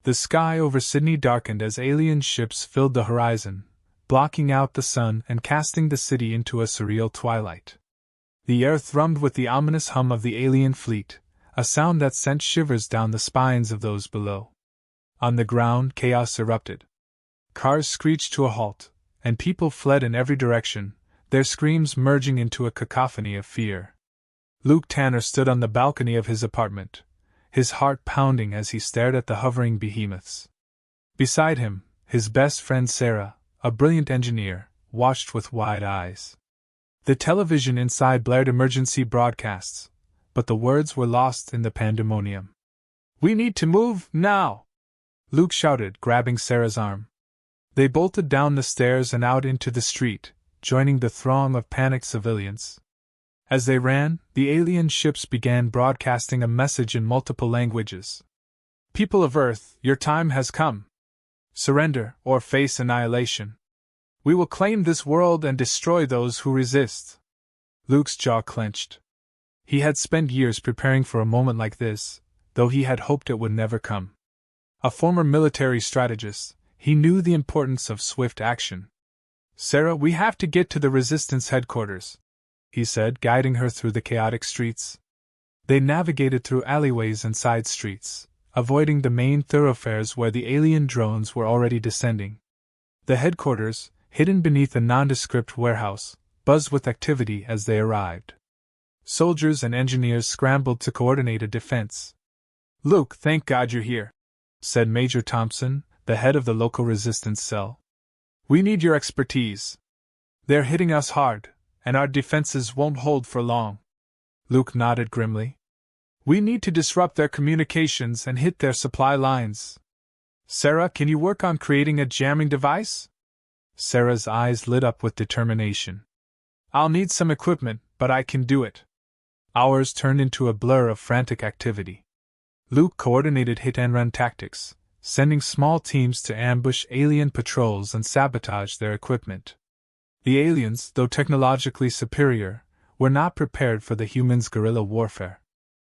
The sky over Sydney darkened as alien ships filled the horizon, blocking out the sun and casting the city into a surreal twilight. The air thrummed with the ominous hum of the alien fleet, a sound that sent shivers down the spines of those below. On the ground, chaos erupted. Cars screeched to a halt, and people fled in every direction, their screams merging into a cacophony of fear. Luke Tanner stood on the balcony of his apartment, his heart pounding as he stared at the hovering behemoths. Beside him, his best friend Sarah, a brilliant engineer, watched with wide eyes. The television inside blared emergency broadcasts, but the words were lost in the pandemonium. "We need to move, now!" Luke shouted, grabbing Sarah's arm. They bolted down the stairs and out into the street, joining the throng of panicked civilians. As they ran, the alien ships began broadcasting a message in multiple languages. "People of Earth, your time has come. Surrender, or face annihilation. We will claim this world and destroy those who resist." Luke's jaw clenched. He had spent years preparing for a moment like this, though he had hoped it would never come. A former military strategist, he knew the importance of swift action. "Sarah, we have to get to the Resistance headquarters," he said, guiding her through the chaotic streets. They navigated through alleyways and side streets, avoiding the main thoroughfares where the alien drones were already descending. The headquarters, hidden beneath a nondescript warehouse, buzzed with activity as they arrived. Soldiers and engineers scrambled to coordinate a defense. "Luke, thank God you're here," said Major Thompson, the head of the local resistance cell. "We need your expertise. They're hitting us hard, and our defenses won't hold for long." Luke nodded grimly. "We need to disrupt their communications and hit their supply lines. Sarah, can you work on creating a jamming device?" Sarah's eyes lit up with determination. "I'll need some equipment, but I can do it." Hours turned into a blur of frantic activity. Luke coordinated hit-and-run tactics, sending small teams to ambush alien patrols and sabotage their equipment. The aliens, though technologically superior, were not prepared for the humans' guerrilla warfare.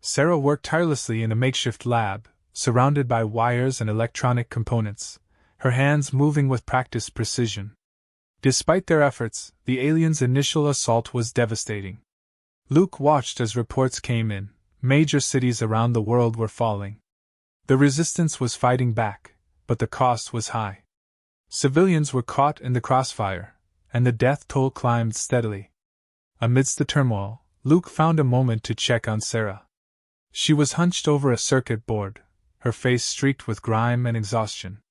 Sarah worked tirelessly in a makeshift lab, surrounded by wires and electronic components, her hands moving with practiced precision. Despite their efforts, the aliens' initial assault was devastating. Luke watched as reports came in. Major cities around the world were falling. The resistance was fighting back, but the cost was high. Civilians were caught in the crossfire, and the death toll climbed steadily. Amidst the turmoil, Luke found a moment to check on Sarah. She was hunched over a circuit board, her face streaked with grime and exhaustion.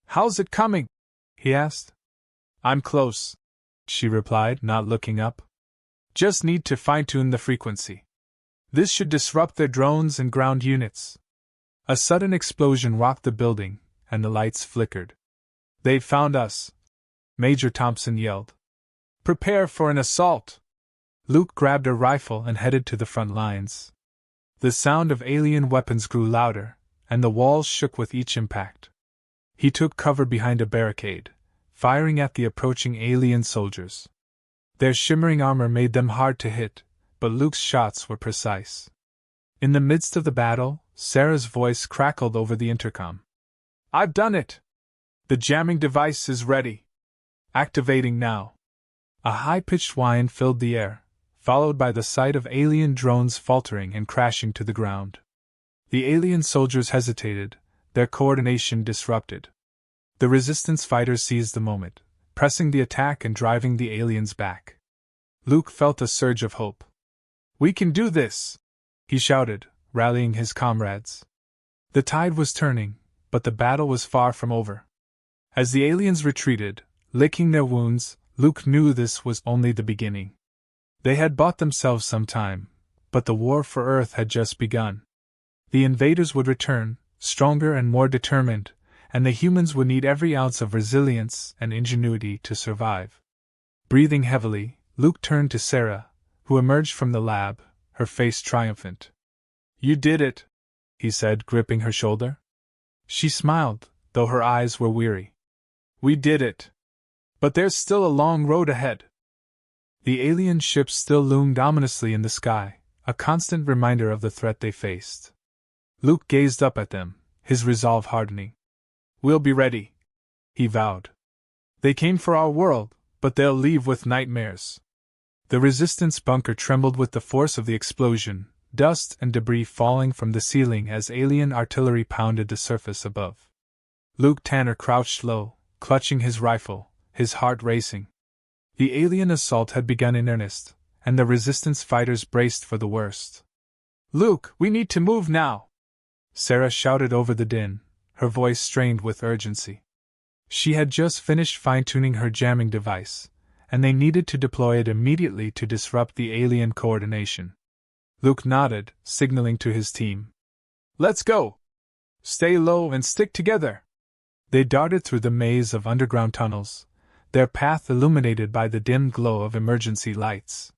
"How's it coming?" he asked. "I'm close," she replied, not looking up. "Just need to fine-tune the frequency. This should disrupt their drones and ground units." A sudden explosion rocked the building, and the lights flickered. "They've found us!" Major Thompson yelled. "Prepare for an assault!" Luke grabbed a rifle and headed to the front lines. The sound of alien weapons grew louder, and the walls shook with each impact. He took cover behind a barricade, firing at the approaching alien soldiers. Their shimmering armor made them hard to hit, but Luke's shots were precise. In the midst of the battle, Sarah's voice crackled over the intercom. "I've done it! The jamming device is ready. Activating now." A high-pitched whine filled the air, followed by the sight of alien drones faltering and crashing to the ground. The alien soldiers hesitated, their coordination disrupted. The resistance fighters seized the moment, pressing the attack and driving the aliens back. Luke felt a surge of hope. "We can do this!" he shouted, rallying his comrades. The tide was turning, but the battle was far from over. As the aliens retreated, licking their wounds, Luke knew this was only the beginning. They had bought themselves some time, but the war for Earth had just begun. The invaders would return, stronger and more determined, and the humans would need every ounce of resilience and ingenuity to survive. Breathing heavily, Luke turned to Sarah, who emerged from the lab, her face triumphant. "You did it," he said, gripping her shoulder. She smiled, though her eyes were weary. "We did it. But there's still a long road ahead." The alien ships still loomed ominously in the sky, a constant reminder of the threat they faced. Luke gazed up at them, his resolve hardening. "We'll be ready," he vowed. "They came for our world, but they'll leave with nightmares." The resistance bunker trembled with the force of the explosion, dust and debris falling from the ceiling as alien artillery pounded the surface above. Luke Tanner crouched low, clutching his rifle, his heart racing. The alien assault had begun in earnest, and the resistance fighters braced for the worst. "Luke, we need to move now!" Sarah shouted over the din, her voice strained with urgency. She had just finished fine-tuning her jamming device, and they needed to deploy it immediately to disrupt the alien coordination. Luke nodded, signaling to his team. "Let's go! Stay low and stick together!" They darted through the maze of underground tunnels, their path illuminated by the dim glow of emergency lights.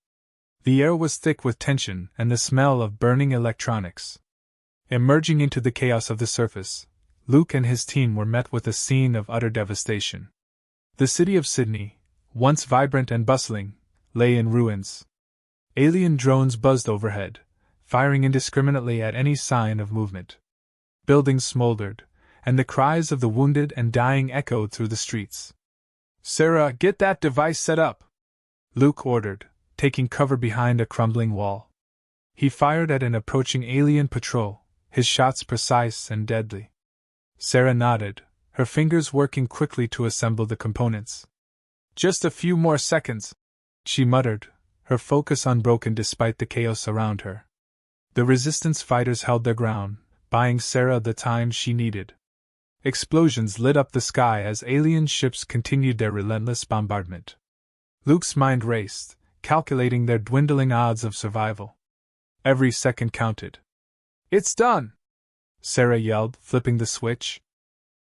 The air was thick with tension and the smell of burning electronics. Emerging into the chaos of the surface, Luke and his team were met with a scene of utter devastation. The city of Sydney, once vibrant and bustling, lay in ruins. Alien drones buzzed overhead, firing indiscriminately at any sign of movement. Buildings smoldered, and the cries of the wounded and dying echoed through the streets. "Sarah, get that device set up," Luke ordered, taking cover behind a crumbling wall. He fired at an approaching alien patrol, his shots precise and deadly. Sarah nodded, her fingers working quickly to assemble the components. "Just a few more seconds," she muttered, her focus unbroken despite the chaos around her. The resistance fighters held their ground, buying Sarah the time she needed. Explosions lit up the sky as alien ships continued their relentless bombardment. Luke's mind raced, calculating their dwindling odds of survival. Every second counted. "It's done!" Sarah yelled, flipping the switch.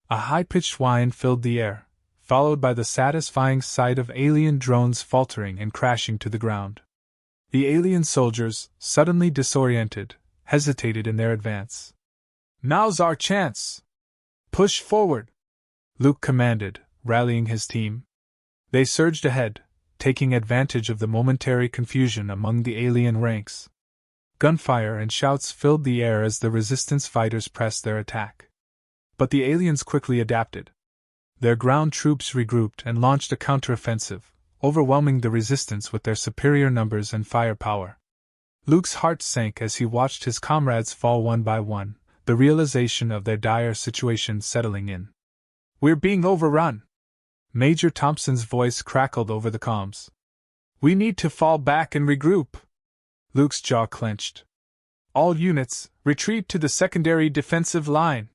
A high-pitched whine filled the air, followed by the satisfying sight of alien drones faltering and crashing to the ground. The alien soldiers, suddenly disoriented, hesitated in their advance. "Now's our chance! Push forward!" Luke commanded, rallying his team. They surged ahead, taking advantage of the momentary confusion among the alien ranks. Gunfire and shouts filled the air as the resistance fighters pressed their attack. But the aliens quickly adapted. Their ground troops regrouped and launched a counteroffensive, overwhelming the resistance with their superior numbers and firepower. Luke's heart sank as he watched his comrades fall one by one, the realization of their dire situation settling in. "We're being overrun!" Major Thompson's voice crackled over the comms. "We need to fall back and regroup!" Luke's jaw clenched. "All units, retreat to the secondary defensive line!"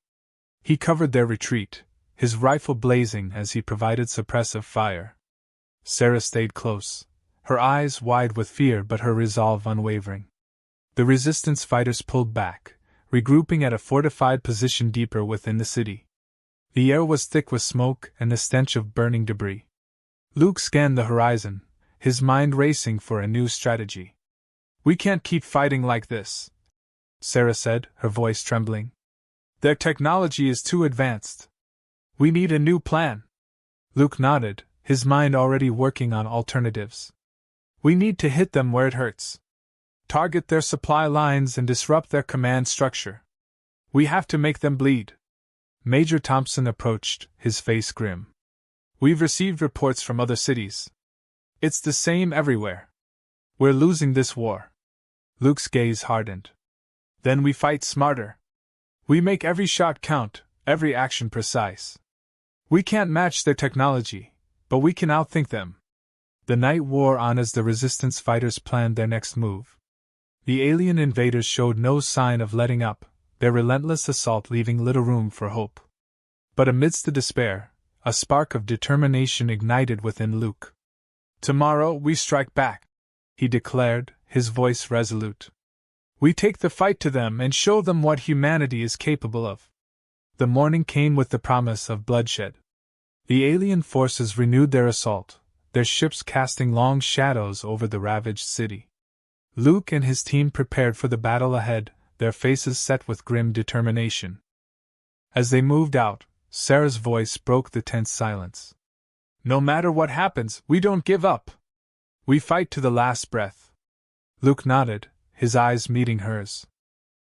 He covered their retreat, his rifle blazing as he provided suppressive fire. Sarah stayed close, her eyes wide with fear but her resolve unwavering. The resistance fighters pulled back, regrouping at a fortified position deeper within the city. The air was thick with smoke and the stench of burning debris. Luke scanned the horizon, his mind racing for a new strategy. "We can't keep fighting like this," Sarah said, her voice trembling. "Their technology is too advanced. We need a new plan." Luke nodded, his mind already working on alternatives. "We need to hit them where it hurts. Target their supply lines and disrupt their command structure. We have to make them bleed." Major Thompson approached, his face grim. "We've received reports from other cities. It's the same everywhere. We're losing this war." Luke's gaze hardened. "Then we fight smarter. We make every shot count, every action precise. We can't match their technology, but we can outthink them." The night wore on as the resistance fighters planned their next move. The alien invaders showed no sign of letting up, their relentless assault leaving little room for hope. But amidst the despair, a spark of determination ignited within Luke. "Tomorrow we strike back," he declared, his voice resolute. "We take the fight to them and show them what humanity is capable of." The morning came with the promise of bloodshed. The alien forces renewed their assault, their ships casting long shadows over the ravaged city. Luke and his team prepared for the battle ahead, their faces set with grim determination. As they moved out, Sarah's voice broke the tense silence. "No matter what happens, we don't give up. We fight to the last breath." Luke nodded, his eyes meeting hers.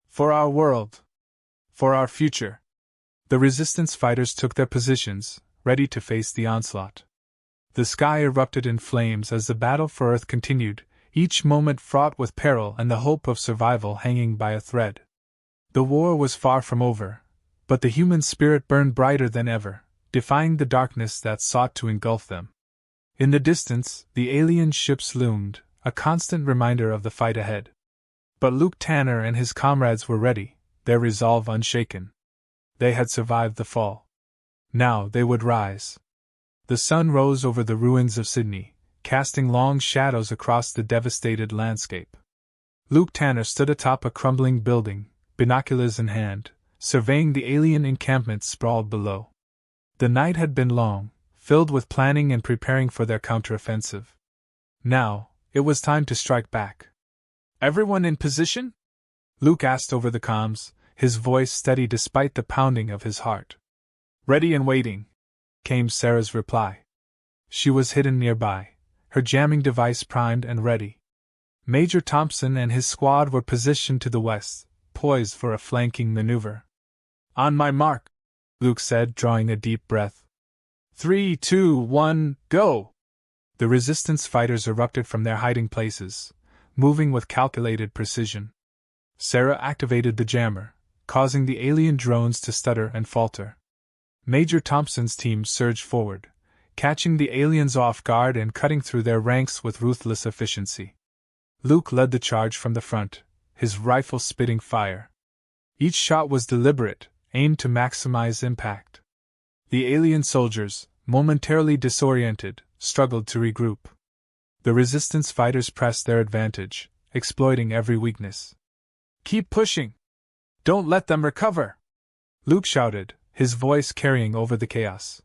"For our world. For our future." The resistance fighters took their positions, ready to face the onslaught. The sky erupted in flames as the battle for Earth continued, each moment fraught with peril and the hope of survival hanging by a thread. The war was far from over, but the human spirit burned brighter than ever, defying the darkness that sought to engulf them. In the distance, the alien ships loomed, a constant reminder of the fight ahead. But Luke Tanner and his comrades were ready, their resolve unshaken. They had survived the fall. Now they would rise. The sun rose over the ruins of Sydney, casting long shadows across the devastated landscape. Luke Tanner stood atop a crumbling building, binoculars in hand, surveying the alien encampment sprawled below. The night had been long, filled with planning and preparing for their counteroffensive. Now, it was time to strike back. "Everyone in position?" Luke asked over the comms, his voice steady despite the pounding of his heart. "Ready and waiting," came Sarah's reply. She was hidden nearby, her jamming device primed and ready. Major Thompson and his squad were positioned to the west, poised for a flanking maneuver. "On my mark," Luke said, drawing a deep breath. 3, 2, 1, go! The resistance fighters erupted from their hiding places, moving with calculated precision. Sarah activated the jammer, causing the alien drones to stutter and falter. Major Thompson's team surged forward, catching the aliens off guard and cutting through their ranks with ruthless efficiency. Luke led the charge from the front, his rifle spitting fire. Each shot was deliberate, aimed to maximize impact. The alien soldiers, momentarily disoriented, struggled to regroup. The resistance fighters pressed their advantage, exploiting every weakness. "Keep pushing! Don't let them recover!" Luke shouted, his voice carrying over the chaos.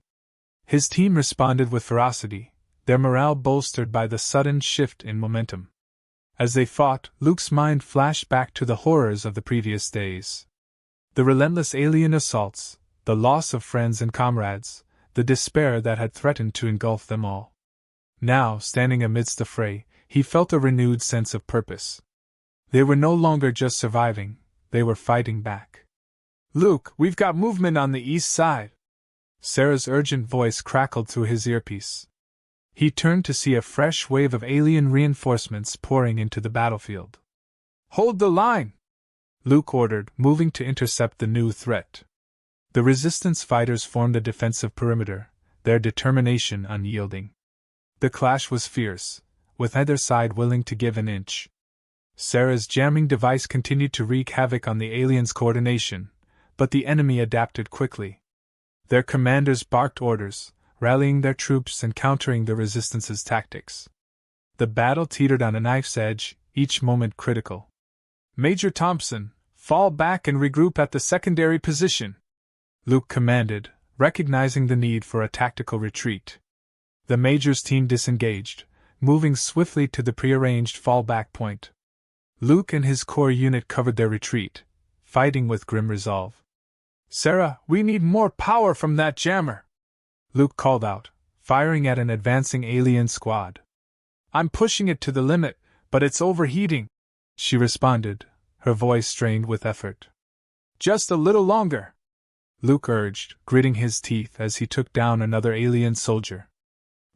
His team responded with ferocity, their morale bolstered by the sudden shift in momentum. As they fought, Luke's mind flashed back to the horrors of the previous days. The relentless alien assaults, the loss of friends and comrades, the despair that had threatened to engulf them all. Now, standing amidst the fray, he felt a renewed sense of purpose. They were no longer just surviving, they were fighting back. "Luke, we've got movement on the east side!" Sarah's urgent voice crackled through his earpiece. He turned to see a fresh wave of alien reinforcements pouring into the battlefield. "Hold the line!" Luke ordered, moving to intercept the new threat. The resistance fighters formed a defensive perimeter, their determination unyielding. The clash was fierce, with either side willing to give an inch. Sarah's jamming device continued to wreak havoc on the aliens' coordination, but the enemy adapted quickly. Their commanders barked orders, rallying their troops and countering the resistance's tactics. The battle teetered on a knife's edge, each moment critical. "Major Thompson, fall back and regroup at the secondary position," Luke commanded, recognizing the need for a tactical retreat. The Major's team disengaged, moving swiftly to the prearranged fallback point. Luke and his core unit covered their retreat, fighting with grim resolve. "Sarah, we need more power from that jammer," Luke called out, firing at an advancing alien squad. "I'm pushing it to the limit, but it's overheating," she responded, her voice strained with effort. "Just a little longer," Luke urged, gritting his teeth as he took down another alien soldier.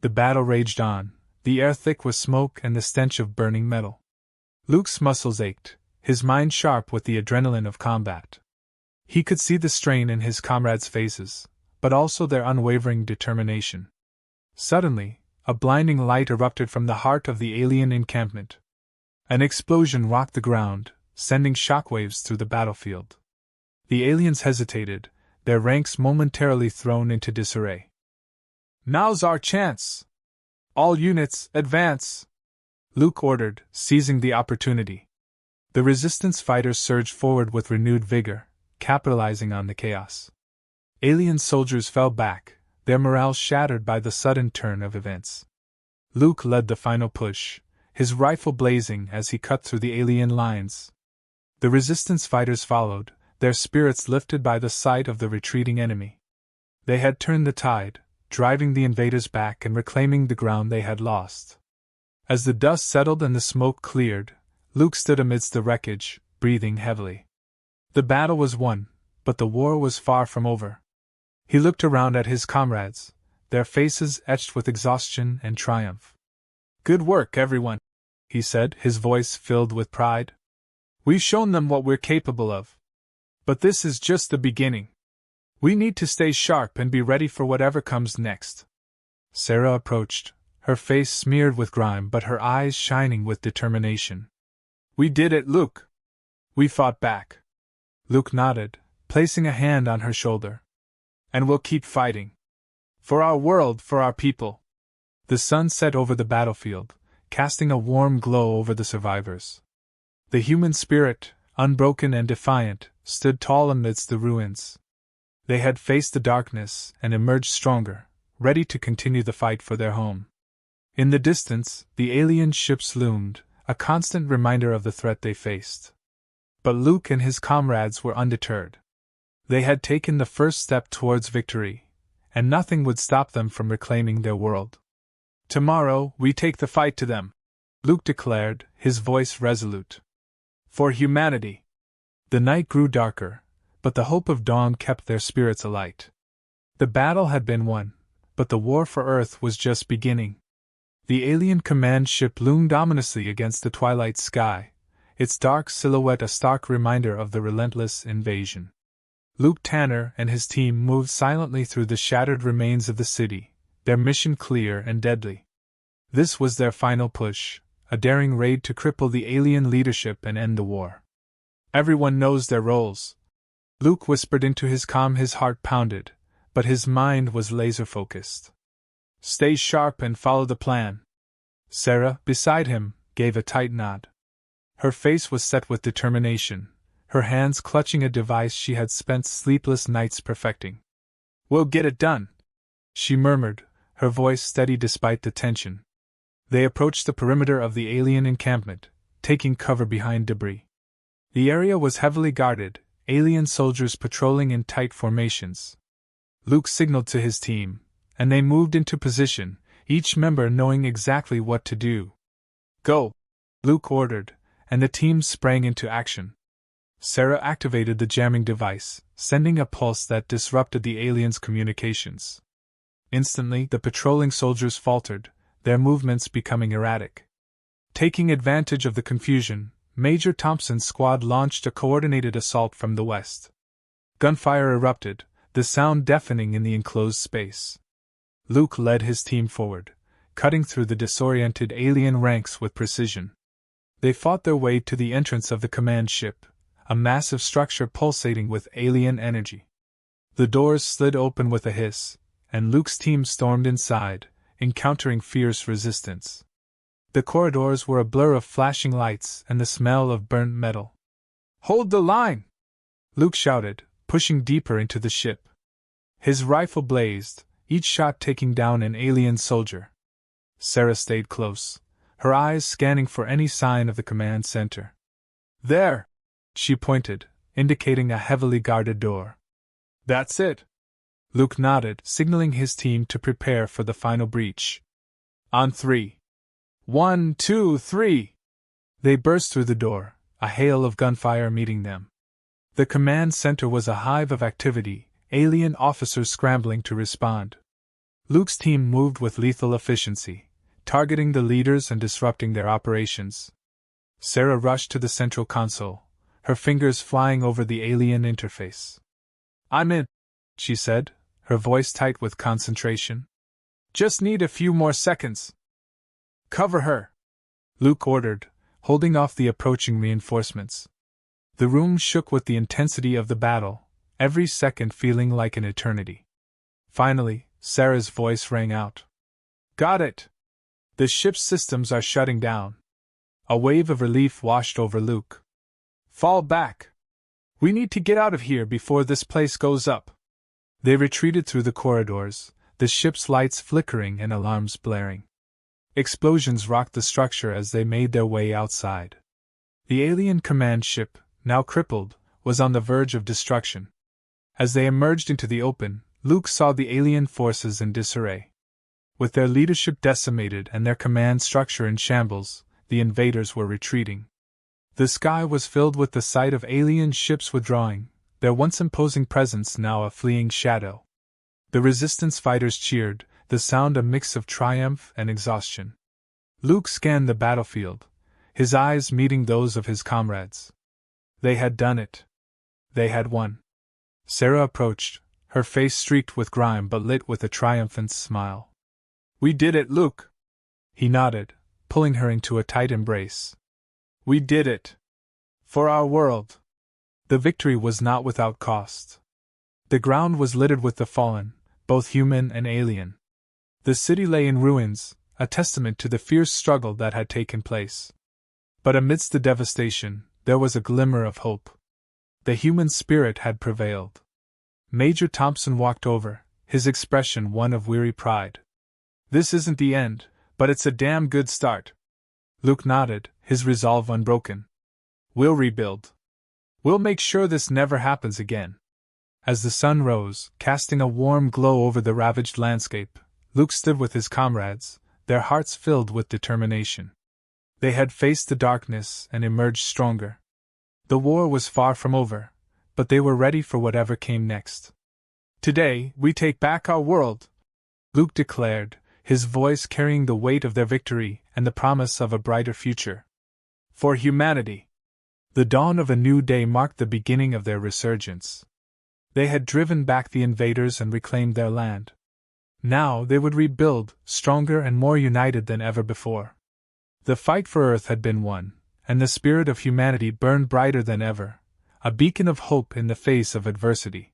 The battle raged on, the air thick with smoke and the stench of burning metal. Luke's muscles ached, his mind sharp with the adrenaline of combat. He could see the strain in his comrades' faces, but also their unwavering determination. Suddenly, a blinding light erupted from the heart of the alien encampment. An explosion rocked the ground, sending shockwaves through the battlefield. The aliens hesitated, their ranks momentarily thrown into disarray. "Now's our chance! All units, advance!" Luke ordered, seizing the opportunity. The resistance fighters surged forward with renewed vigor, capitalizing on the chaos. Alien soldiers fell back, their morale shattered by the sudden turn of events. Luke led the final push, his rifle blazing as he cut through the alien lines. The resistance fighters followed, their spirits lifted by the sight of the retreating enemy. They had turned the tide, driving the invaders back and reclaiming the ground they had lost. As the dust settled and the smoke cleared, Luke stood amidst the wreckage, breathing heavily. The battle was won, but the war was far from over. He looked around at his comrades, their faces etched with exhaustion and triumph. "Good work, everyone," he said, his voice filled with pride. "We've shown them what we're capable of. But this is just the beginning. We need to stay sharp and be ready for whatever comes next." Sarah approached, her face smeared with grime but her eyes shining with determination. "We did it, Luke. We fought back." Luke nodded, placing a hand on her shoulder. "And we'll keep fighting. For our world, for our people." The sun set over the battlefield, casting a warm glow over the survivors. The human spirit, unbroken and defiant, stood tall amidst the ruins. They had faced the darkness and emerged stronger, ready to continue the fight for their home. In the distance, the alien ships loomed, a constant reminder of the threat they faced. But Luke and his comrades were undeterred. They had taken the first step towards victory, and nothing would stop them from reclaiming their world. "Tomorrow, we take the fight to them," Luke declared, his voice resolute. "For humanity." The night grew darker, but the hope of dawn kept their spirits alight. The battle had been won, but the war for Earth was just beginning. The alien command ship loomed ominously against the twilight sky, its dark silhouette a stark reminder of the relentless invasion. Luke Tanner and his team moved silently through the shattered remains of the city, their mission clear and deadly. This was their final push, a daring raid to cripple the alien leadership and end the war. "Everyone knows their roles," Luke whispered into his comm. His heart pounded, but his mind was laser-focused. "Stay sharp and follow the plan." Sarah, beside him, gave a tight nod. Her face was set with determination, her hands clutching a device she had spent sleepless nights perfecting. "We'll get it done," she murmured, her voice steady despite the tension. They approached the perimeter of the alien encampment, taking cover behind debris. The area was heavily guarded, alien soldiers patrolling in tight formations. Luke signaled to his team, and they moved into position, each member knowing exactly what to do. "Go!" Luke ordered, and the team sprang into action. Sarah activated the jamming device, sending a pulse that disrupted the aliens' communications. Instantly, the patrolling soldiers faltered, their movements becoming erratic. Taking advantage of the confusion, Major Thompson's squad launched a coordinated assault from the west. Gunfire erupted, the sound deafening in the enclosed space. Luke led his team forward, cutting through the disoriented alien ranks with precision. They fought their way to the entrance of the command ship, a massive structure pulsating with alien energy. The doors slid open with a hiss, and Luke's team stormed inside, encountering fierce resistance. The corridors were a blur of flashing lights and the smell of burnt metal. "Hold the line!" Luke shouted, pushing deeper into the ship. His rifle blazed, each shot taking down an alien soldier. Sarah stayed close, her eyes scanning for any sign of the command center. "There!" she pointed, indicating a heavily guarded door. "That's it!" Luke nodded, signaling his team to prepare for the final breach. "On 3. 1, 2, 3! They burst through the door, a hail of gunfire meeting them. The command center was a hive of activity, alien officers scrambling to respond. Luke's team moved with lethal efficiency, targeting the leaders and disrupting their operations. Sarah rushed to the central console, her fingers flying over the alien interface. "I'm in," she said, her voice tight with concentration. "Just need a few more seconds." "Cover her," Luke ordered, holding off the approaching reinforcements. The room shook with the intensity of the battle, every second feeling like an eternity. Finally, Sarah's voice rang out. "Got it! The ship's systems are shutting down." A wave of relief washed over Luke. "Fall back! We need to get out of here before this place goes up." They retreated through the corridors, the ship's lights flickering and alarms blaring. Explosions rocked the structure as they made their way outside. The alien command ship, now crippled, was on the verge of destruction. As they emerged into the open, Luke saw the alien forces in disarray. With their leadership decimated and their command structure in shambles, the invaders were retreating. The sky was filled with the sight of alien ships withdrawing, their once imposing presence now a fleeing shadow. The resistance fighters cheered, the sound a mix of triumph and exhaustion. Luke scanned the battlefield, his eyes meeting those of his comrades. They had done it. They had won. Sarah approached, her face streaked with grime but lit with a triumphant smile. We did it, Luke! He nodded, pulling her into a tight embrace. We did it! For our world! The victory was not without cost. The ground was littered with the fallen, both human and alien. The city lay in ruins, a testament to the fierce struggle that had taken place. But amidst the devastation, there was a glimmer of hope. The human spirit had prevailed. Major Thompson walked over, his expression one of weary pride. This isn't the end, but it's a damn good start. Luke nodded, his resolve unbroken. We'll rebuild. We'll make sure this never happens again. As the sun rose, casting a warm glow over the ravaged landscape, Luke stood with his comrades, their hearts filled with determination. They had faced the darkness and emerged stronger. The war was far from over, but they were ready for whatever came next. Today, we take back our world, Luke declared, his voice carrying the weight of their victory and the promise of a brighter future. For humanity. The dawn of a new day marked the beginning of their resurgence. They had driven back the invaders and reclaimed their land. Now they would rebuild, stronger and more united than ever before. The fight for Earth had been won, and the spirit of humanity burned brighter than ever, a beacon of hope in the face of adversity.